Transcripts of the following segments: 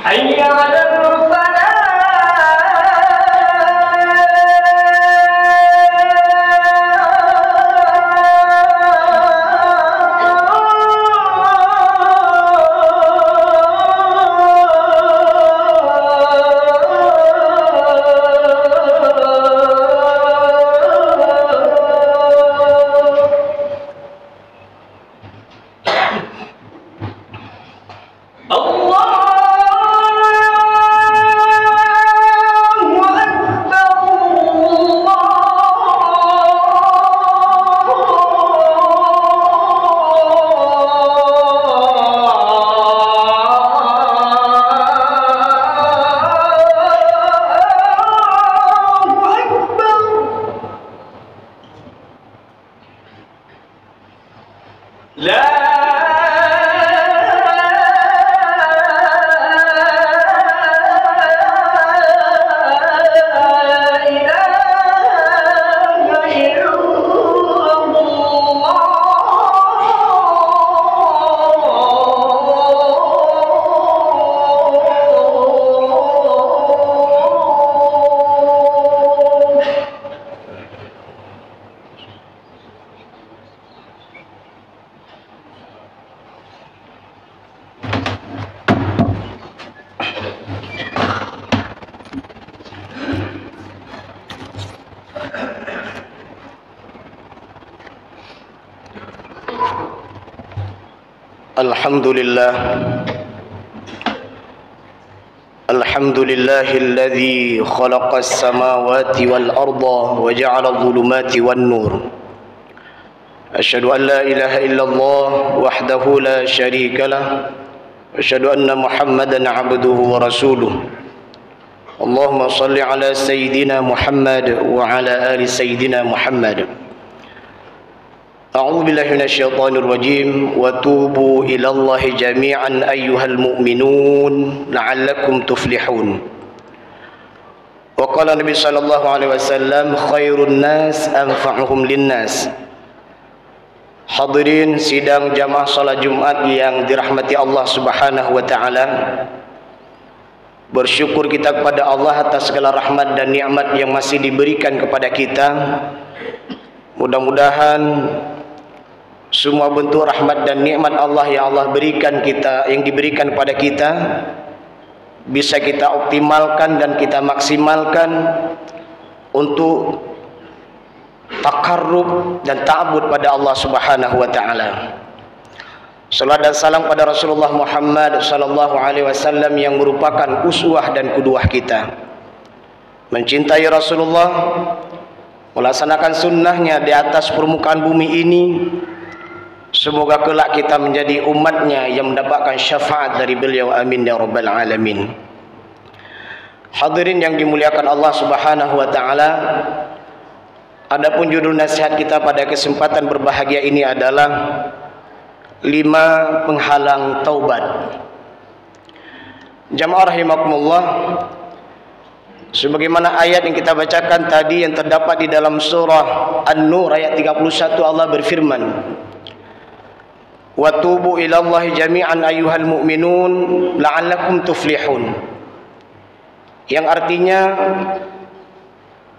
حي على الفلاح. الحمد لله الذي خلق السماوات والأرض وجعل الظلمات والنور. أشهد أن لا إله إلا الله وحده لا شريك له، أشهد أن محمدا عبده ورسوله. اللهم صل على سيدنا محمد وعلى آل سيدنا محمد. أعوذ بالله من الشيطان الرجيم. وتوبوا إلى الله جميعا أيها المؤمنون لعلكم تفلحون. وقال النبي صلى الله عليه وسلم خير الناس أنفعهم للناس. Hadirin sidang jamaah salat Jumat yang dirahmati Allah Subhanahu wa taala. Bersyukur kita kepada Allah atas segala rahmat dan nikmat yang masih diberikan kepada kita. Mudah-mudahan semua bentuk rahmat dan nikmat Allah yang Allah berikan kita, yang diberikan kepada kita, bisa kita optimalkan dan kita maksimalkan untuk takarrub dan ta'abbud pada Allah Subhanahu wa taala. Salat dan salam pada Rasulullah Muhammad sallallahu alaihi wasallam yang merupakan uswah dan qudwah kita. Mencintai Rasulullah, melaksanakan sunnahnya di atas permukaan bumi ini. Semoga kelak kita menjadi umatnya yang mendapatkan syafaat dari beliau. Amin ya rabbal alamin. Hadirin yang dimuliakan Allah Subhanahu wa taala, adapun judul nasihat kita pada kesempatan berbahagia ini adalah 5 penghalang taubat. Jamaah rahimakumullah, sebagaimana ayat yang kita bacakan tadi yang terdapat di dalam surah An-Nur ayat 31, Allah berfirman, "Wa tubu ila Allahi jami'an ayyuhal mu'minun la'allakum tuflihun." Yang artinya,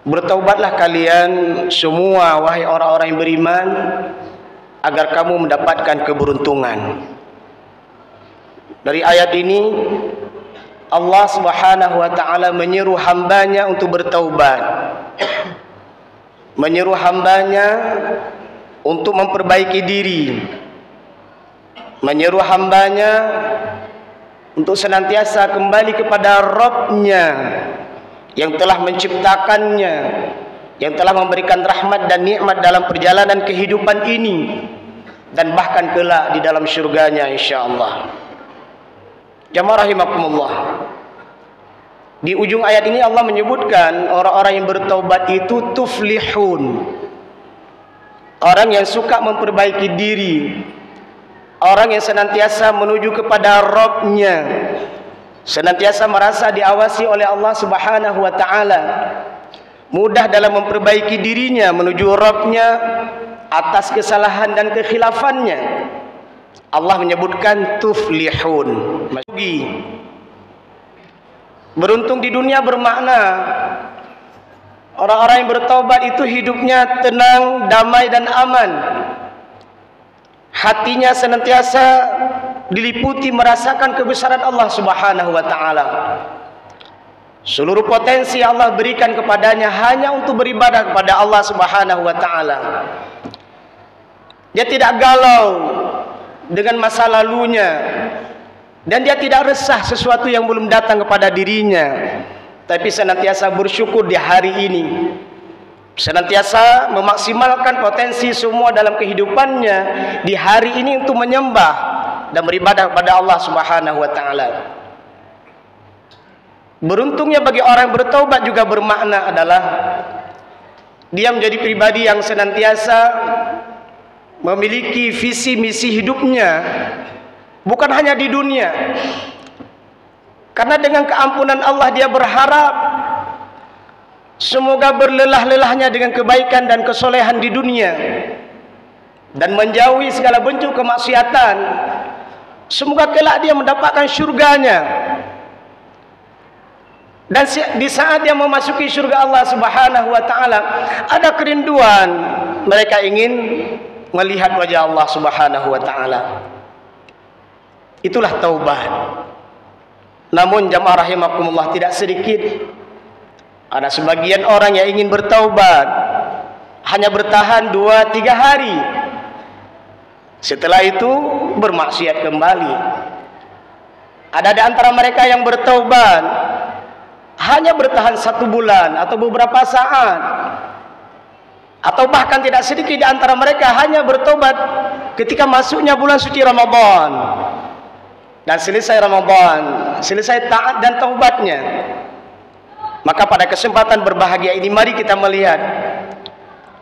bertaubatlah kalian semua wahai orang-orang yang beriman agar kamu mendapatkan keberuntungan. Dari ayat ini Allah Subhanahu wa taala menyeru hambanya untuk bertaubat, menyeru hambanya untuk memperbaiki diri, menyeru hambanya untuk senantiasa kembali kepada Rabb-Nya yang telah menciptakannya, yang telah memberikan rahmat dan nikmat dalam perjalanan kehidupan ini dan bahkan kelak di dalam syurganya insyaallah. Jamaah rahimakumullah, di ujung ayat ini Allah menyebutkan orang-orang yang bertaubat itu tuflihun, orang yang suka memperbaiki diri, orang yang senantiasa menuju kepada Rabb-Nya, senantiasa merasa diawasi oleh Allah Subhanahu wa taala, mudah dalam memperbaiki dirinya menuju Rabb-Nya atas kesalahan dan kekhilafannya. Allah menyebutkan tuflihun, Beruntung di dunia bermakna. Orang-orang yang bertaubat itu hidupnya tenang, damai dan aman. Hatinya senantiasa diliputi merasakan kebesaran Allah Subhanahu wa taala. Seluruh potensi Allah berikan kepadanya hanya untuk beribadah kepada Allah Subhanahu wa taala. Dia tidak galau dengan masa lalunya, dan dia tidak resah sesuatu yang belum datang kepada dirinya, tapi senantiasa bersyukur di hari ini, senantiasa memaksimalkan potensi semua dalam kehidupannya di hari ini untuk menyembah dan beribadah kepada Allah Subhanahu wa taala. Beruntungnya bagi orang yang bertaubat juga bermakna adalah dia menjadi pribadi yang senantiasa memiliki visi misi hidupnya bukan hanya di dunia, karena dengan keampunan Allah dia berharap semoga berlelah-lelahnya dengan kebaikan dan kesolehan di dunia dan menjauhi segala bentuk kemaksiatan. Semoga kelak dia mendapatkan syurganya, dan di saat dia memasuki syurga Allah Subhanahu wa taala ada kerinduan, mereka ingin melihat wajah Allah Subhanahu wa taala. Itulah taubat. Namun jamaah rahimakumullah, tidak sedikit ada sebagian orang yang ingin bertaubat hanya bertahan 2-3 hari, setelah itu bermaksiat kembali. Ada di antara mereka yang bertaubat hanya bertahan 1 bulan atau beberapa saat, atau bahkan tidak sedikit di antara mereka hanya bertobat ketika masuknya bulan suci Ramadan, dan selesai Ramadan, selesai taat dan taubatnya. Maka pada kesempatan berbahagia ini mari kita melihat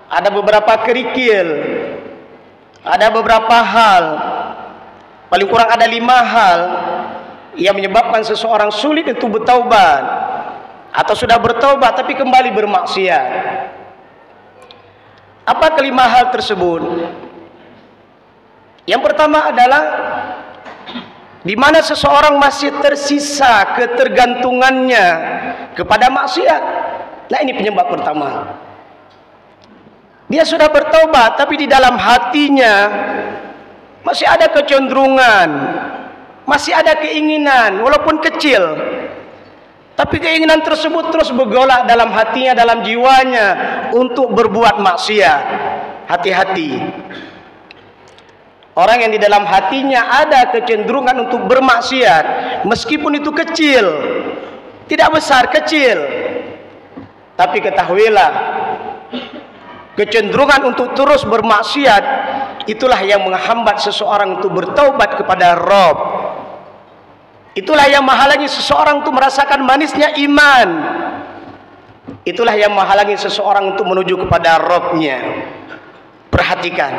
ada beberapa kerikil, ada beberapa hal, paling kurang ada 5 hal yang menyebabkan seseorang sulit untuk bertaubat, atau sudah bertaubat tapi kembali bermaksiat. Apa ke-5 hal tersebut? Yang pertama adalah di mana seseorang masih tersisa ketergantungannya kepada maksiat. Nah, ini penyebab pertama. Dia sudah bertaubat tapi di dalam hatinya masih ada kecenderungan, masih ada keinginan walaupun kecil, tapi keinginan tersebut terus bergolak dalam hatinya, dalam jiwanya untuk berbuat maksiat. Hati-hati. Orang yang di dalam hatinya ada kecenderungan untuk bermaksiat, meskipun itu kecil, tidak besar, kecil, tapi ketahuilah, kecenderungan untuk terus bermaksiat itulah yang menghambat seseorang untuk bertaubat kepada Rabb. Itulah yang menghalangi seseorang untuk merasakan manisnya iman. Itulah yang menghalangi seseorang untuk menuju kepada Rabb-Nya. Perhatikan,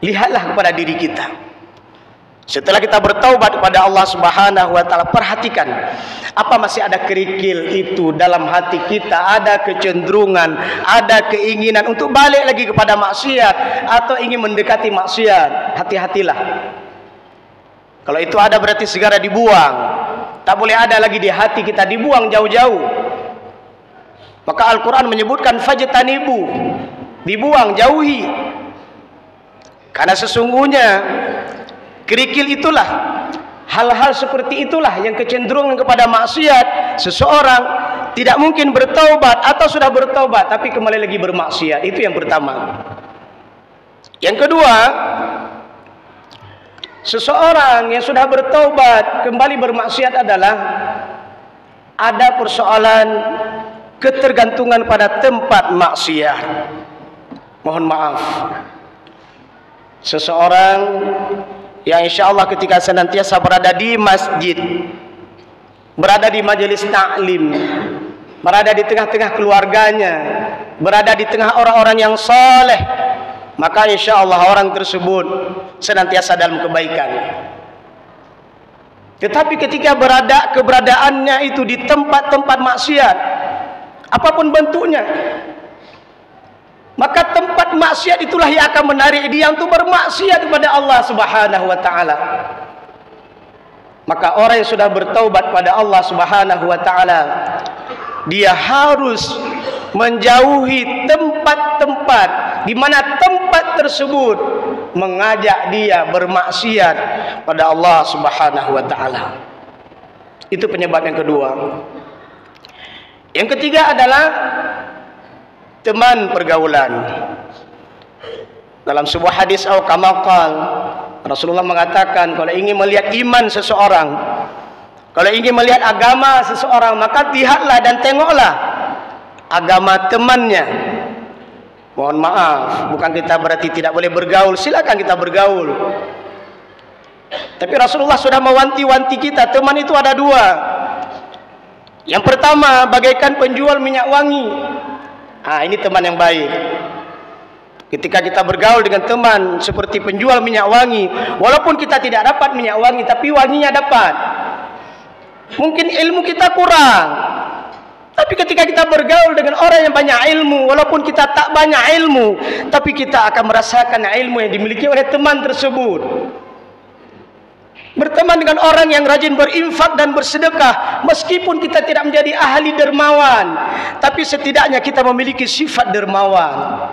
lihatlah kepada diri kita. Setelah kita bertaubat kepada Allah Subhanahu wa taala, perhatikan apa masih ada kerikil itu dalam hati kita, ada kecenderungan, ada keinginan untuk balik lagi kepada maksiat atau ingin mendekati maksiat. Hati-hatilah. Kalau itu ada berarti segera dibuang. Tak boleh ada lagi di hati kita, dibuang jauh-jauh. Maka Al-Quran menyebutkan fajtanibu, dibuang, jauhi. Karena sesungguhnya kerikil itulah, hal-hal seperti itulah yang kecenderungan kepada maksiat. Seseorang tidak mungkin bertaubat atau sudah bertaubat tapi kembali lagi bermaksiat. Itu yang pertama. Yang kedua, seseorang yang sudah bertaubat kembali bermaksiat adalah ada persoalan ketergantungan pada tempat maksiat. Mohon maaf, seseorang yang insya Allah ketika senantiasa berada di masjid, berada di majelis taklim, berada di tengah-tengah keluarganya, berada di tengah orang-orang yang saleh, maka insya Allah orang tersebut senantiasa dalam kebaikan. Tetapi ketika keberadaannya itu di tempat-tempat maksiat, apapun bentuknya, maka tempat maksiat itulah yang akan menarik dia untuk bermaksiat kepada Allah Subhanahu wa taala. Maka orang yang sudah bertaubat pada Allah Subhanahu wa taala, dia harus menjauhi tempat-tempat di mana tempat tersebut mengajak dia bermaksiat pada Allah Subhanahu wa taala. Itu penyebab yang kedua. Yang ketiga adalah teman pergaulan. Dalam sebuah hadis kama qala, Rasulullah mengatakan, kalau ingin melihat iman seseorang, kalau ingin melihat agama seseorang, maka lihatlah dan tengoklah agama temannya. Mohon maaf, bukan kita berarti tidak boleh bergaul, silakan kita bergaul. Tapi Rasulullah sudah mewanti-wanti kita, teman itu ada dua. Yang pertama, bagaikan penjual minyak wangi. Ini teman yang baik. Ketika kita bergaul dengan teman seperti penjual minyak wangi, walaupun kita tidak dapat minyak wangi, tapi wanginya dapat. Mungkin ilmu kita kurang, tapi ketika kita bergaul dengan orang yang banyak ilmu, walaupun kita tak banyak ilmu, tapi kita akan merasakan ilmu yang dimiliki oleh teman tersebut. Berteman dengan orang yang rajin berinfak dan bersedekah, meskipun kita tidak menjadi ahli dermawan, tapi setidaknya kita memiliki sifat dermawan.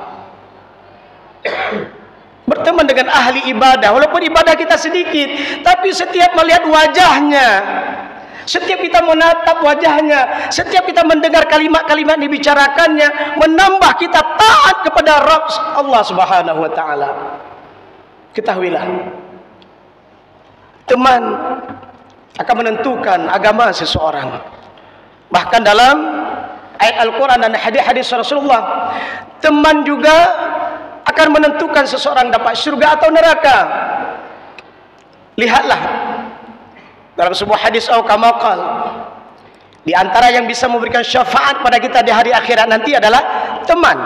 Berteman dengan ahli ibadah, walaupun ibadah kita sedikit, tapi setiap melihat wajahnya, setiap kita menatap wajahnya, setiap kita mendengar kalimat-kalimat dibicarakannya, menambah kita taat kepada Rabb Allah Subhanahu wa taala. Ketahuilah, teman akan menentukan agama seseorang. Bahkan dalam ayat Al-Quran dan hadis-hadis Rasulullah, teman juga akan menentukan seseorang dapat syurga atau neraka. Lihatlah dalam sebuah hadis kama qala, di antara yang bisa memberikan syafaat pada kita di hari akhirat nanti adalah teman.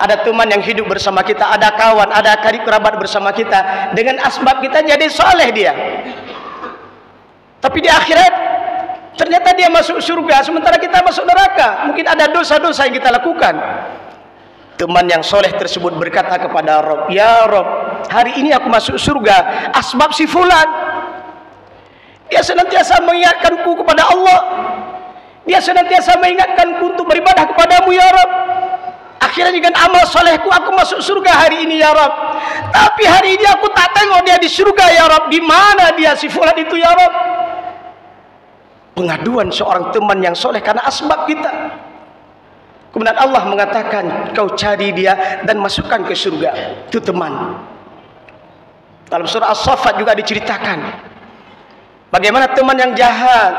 Ada teman yang hidup bersama kita, ada kawan, ada karib kerabat bersama kita, dengan asbab kita jadi soleh dia. Tapi di akhirat ternyata dia masuk surga, sementara kita masuk neraka. Mungkin ada dosa-dosa yang kita lakukan. Teman yang soleh tersebut berkata kepada Rabb, ya Rabb, hari ini aku masuk surga asbab si fulan. Dia senantiasa mengingatkanku kepada Allah, dia senantiasa mengingatkanku untuk beribadah kepadamu ya Rabb. Akhirnya dengan amal solehku aku masuk surga hari ini ya Rabb. Tapi hari ini aku tak tengok dia di surga ya Rabb. Di mana dia si fulan itu ya Rabb? Pengaduan seorang teman yang soleh karena asbab kita. Kemudian Allah mengatakan, kau cari dia dan masukkan ke surga. Itu teman. Dalam surah As-Saffat juga diceritakan bagaimana teman yang jahat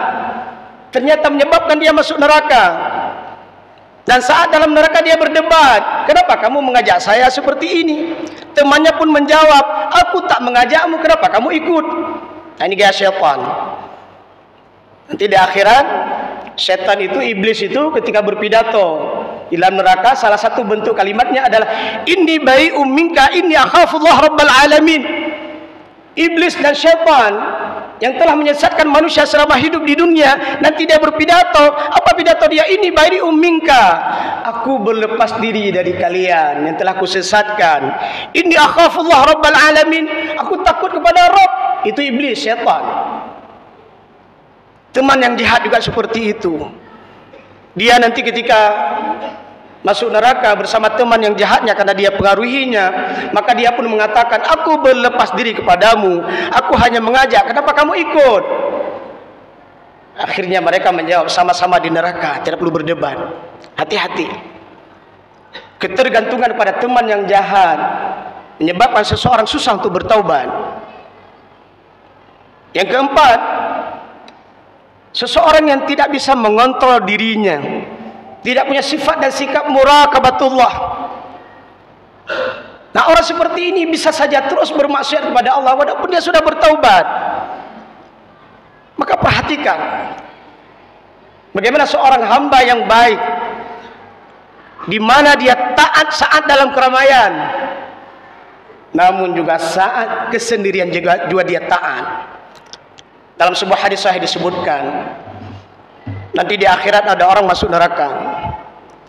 ternyata menyebabkan dia masuk neraka. Dan saat dalam neraka dia berdebat, kenapa kamu mengajak saya seperti ini? Temannya pun menjawab, aku tak mengajakmu, kenapa kamu ikut? Nah, ini gaya syaitan. Nanti di akhirat, setan itu, iblis itu ketika berpidato di dalam neraka, salah satu bentuk kalimatnya adalah inni bai'um minka inni akhafullah rabbal alamin. Iblis dan syaitan yang telah menyesatkan manusia selama hidup di dunia, nanti dia berpidato. Apa pidato dia? Ini bai'um minka, aku berlepas diri dari kalian yang telah kusesatkan. Inni akhafullah rabbal alamin, aku takut kepada Rabb. Itu iblis, syaitan. Teman yang jahat juga seperti itu. Dia nanti ketika masuk neraka bersama teman yang jahatnya karena dia pengaruhinya, maka dia pun mengatakan, aku berlepas diri kepadamu, aku hanya mengajak, kenapa kamu ikut? Akhirnya mereka menjawab, sama-sama di neraka, tidak perlu berdebat. Hati-hati. Ketergantungan pada teman yang jahat menyebabkan seseorang susah untuk bertaubat. Yang keempat, seseorang yang tidak bisa mengontrol dirinya, tidak punya sifat dan sikap muraqabatullah. Nah, orang seperti ini bisa saja terus bermaksiat kepada Allah walaupun dia sudah bertaubat. Maka perhatikan bagaimana seorang hamba yang baik, di mana dia taat saat dalam keramaian, namun juga saat kesendirian juga dia taat. Dalam sebuah hadis sahih disebutkan, nanti di akhirat ada orang masuk neraka,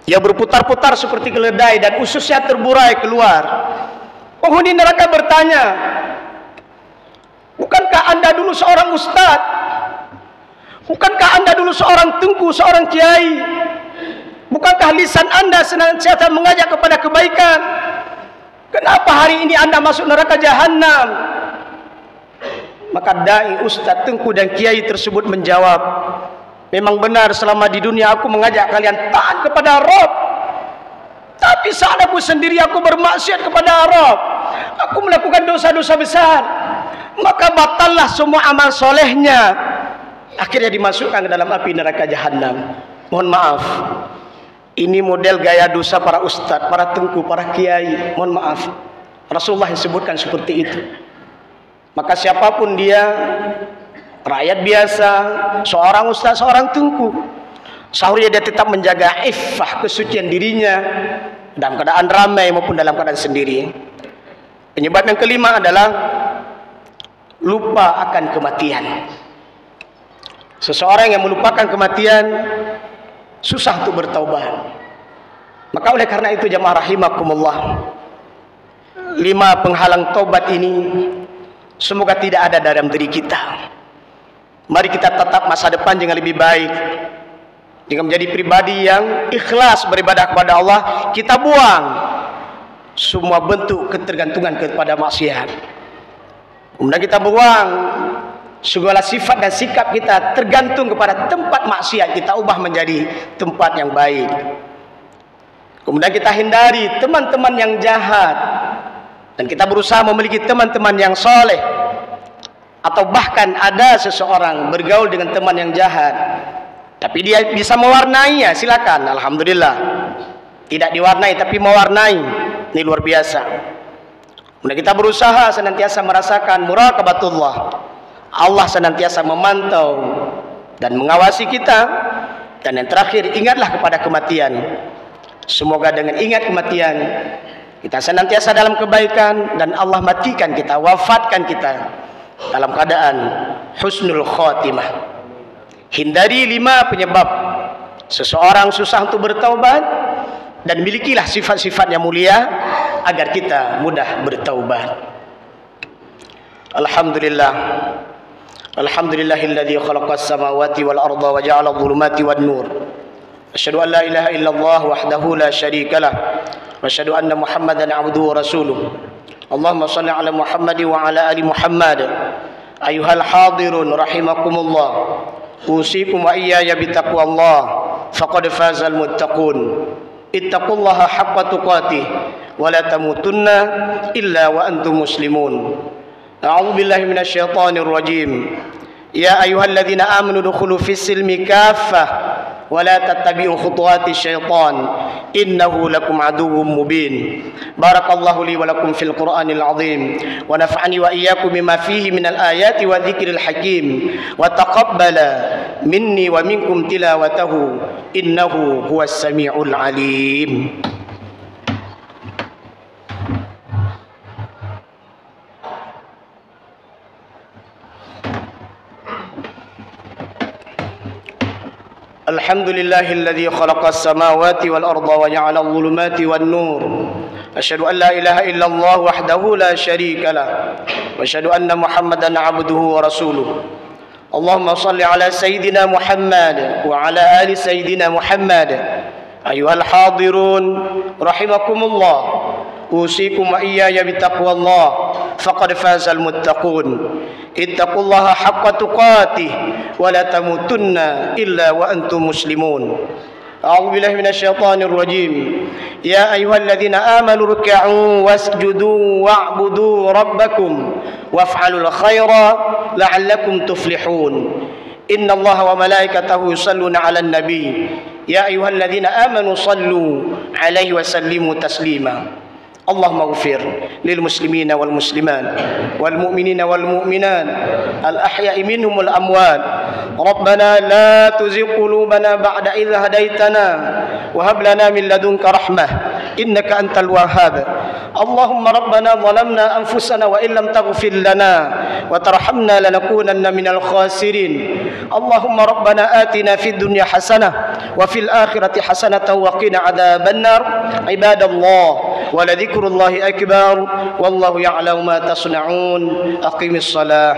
ia berputar-putar seperti keledai dan ususnya terburai keluar. Penghuni neraka bertanya, Bukankah Anda dulu seorang ustaz? Bukankah Anda dulu seorang tengku, seorang kiai? Bukankah lisan Anda senantiasa mengajak kepada kebaikan? Kenapa hari ini Anda masuk neraka jahanam? Maka dai, ustaz, tengku dan kiai tersebut menjawab, memang benar selama di dunia aku mengajak kalian taat kepada Rabb. Tapi saat aku sendiri aku bermaksiat kepada Rabb, aku melakukan dosa-dosa besar, maka batallah semua amal solehnya. Akhirnya dimasukkan ke dalam api neraka jahanam. Mohon maaf, ini model gaya dosa para ustadz, para tengku, para kiai. Mohon maaf, Rasulullah yang sebutkan seperti itu. Maka siapapun dia, rakyat biasa, seorang ustaz, seorang tengku, seharusnya dia tetap menjaga iffah, kesucian dirinya dalam keadaan ramai maupun dalam keadaan sendiri. Penyebab yang kelima adalah lupa akan kematian. Seseorang yang melupakan kematian susah untuk bertaubat. Maka oleh karena itu jamaah rahimakumullah, 5 penghalang taubat ini semoga tidak ada dalam diri kita. Mari kita tatap masa depan dengan lebih baik, dengan menjadi pribadi yang ikhlas beribadah kepada Allah. Kita buang semua bentuk ketergantungan kepada maksiat. Kemudian kita buang segala sifat dan sikap kita tergantung kepada tempat maksiat, kita ubah menjadi tempat yang baik. Kemudian kita hindari teman-teman yang jahat, dan kita berusaha memiliki teman-teman yang soleh. Atau bahkan ada seseorang bergaul dengan teman yang jahat, tapi dia bisa mewarnai, ya silakan, alhamdulillah. Tidak diwarnai tapi mewarnai, ini luar biasa. Kemudian kita berusaha senantiasa merasakan muraqabatullah, Allah senantiasa memantau dan mengawasi kita. Dan yang terakhir, ingatlah kepada kematian. Semoga dengan ingat kematian kita senantiasa dalam kebaikan, dan Allah matikan kita, wafatkan kita dalam keadaan husnul khatimah. Hindari 5 penyebab seseorang susah untuk bertaubat, dan milikilah sifat-sifat yang mulia agar kita mudah bertaubat. Alhamdulillah, alhamdulillahilladzi khalaqas samawati wal arda wa ja'ala adh-dhulumati wan nur. Asyhadu an la ilaha illallah wahdahu la syarikalah, wa asyhadu anna Muhammadan 'abduhu wa rasuluh. Allahumma shalli ala Muhammad wa ala ali Muhammad. Ayuhal hadirun rahimakumullah, usikum wa iyaya bitaqwallah, faqad fazal muttaqun. Ittaqullaha haqqa tuqatih wa la tamutunna illa wa antum muslimun. A'udzu billahi minasyaitonir rajim. Ya ayyuhalladzina amanu dukhulu fis silmi kaffah wa la tattabi'u khutuwatis syaitan innahu lakum aduwwum mubin. Barakallahu li wa lakum fil Qur'anil azim, wa nafa'ani wa iyyakum bima fihi minal ayati wa dzikril hakim, wa taqabbala minni wa minkum tilawatahu innahu huwas samiul alim. Alhamdulillahilladzi khalaqas samawati wal arda wa ja'ala adh-dhulumati wan nur. Asyhadu an la ilaha illallah wahdahu la syarika lah, wa asyhadu anna Muhammadan 'abduhu wa rasuluh. Allahumma shalli ala sayyidina Muhammad wa ala ali sayyidina Muhammad. Ayuhal hadirun rahimakumullah, usikum wa iyaya bitaqwallah, faqad fazal muttaqun. Ittaqullaha haqqa tuqatih wa la tamutunna illa wa antum muslimun. A'udzu billahi minasyaitonir rajim. Ya ayyuhalladzina amanu ruk'u wasjudu wa'budu rabbakum waf'alul khaira la'allakum tuflihun. Innallaha wa malaikatahu yusalluna 'alan nabi. Ya ayyuhalladzina amanu sallu 'alaihi wa sallimu taslima. Allahumma ighfir lil muslimina wal muslimat wal mu'minina wal mu'minat al ahya'i minhum wal amwat. Rabbana la tuzigh qulubana ba'da idh hadaitana wa hab lana min ladunka rahmah innaka antal wahhab. Allahumma rabbana zalamna anfusana wa illam taghfir lana wa tarhamna lanakunanna minal khasirin. Allahumma rabbana atina fid dunya hasanah wa fil akhirati hasanatan wa qina adzabannar. Ibadallah, ولذكر الله أكبر والله يعلم ما تصنعون أقم الصلاة